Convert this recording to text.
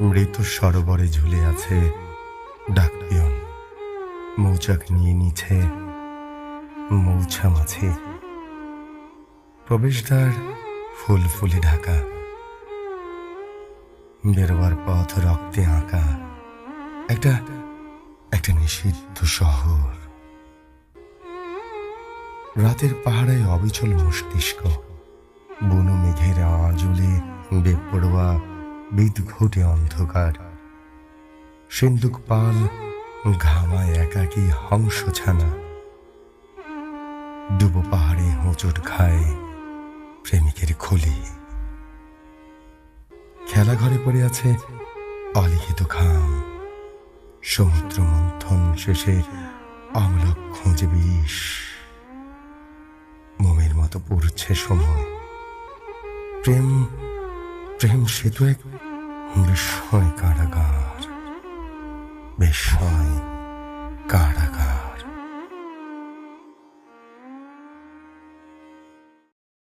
মৃত সরোবরে ঝুলে আছে ডাকপিয়ন, মৌচাক নিয়ে নিছে মৌছামাছি। প্রবেশদ্বার ফুল ফুলে ঢাকা, বেরোয়ার পথ রক্তে আঁকা। একটা একটা নিষিদ্ধ শহর। রাতের পাহাড়ায় অবিচল মস্তিষ্ক, বনু মেঘের আঁজুলে বেপরোয়া বিদঘুটে অন্ধকার। সিন্দুক পাল ঘামায় একাকী হংস ছানা, ডুবো পাহাড়ে হোঁচট খায় প্রেমিকের খলি। খেলাঘরে পড়ে আছে অলিখিত খাম, সমুদ্র মন্থন শেষে অমলক খোঁজে বিষ। মোমের মতো পড়ছে সময়। প্রেম প্রেম সে তো এক বিস্ময় কারাগার, বিস্ময়।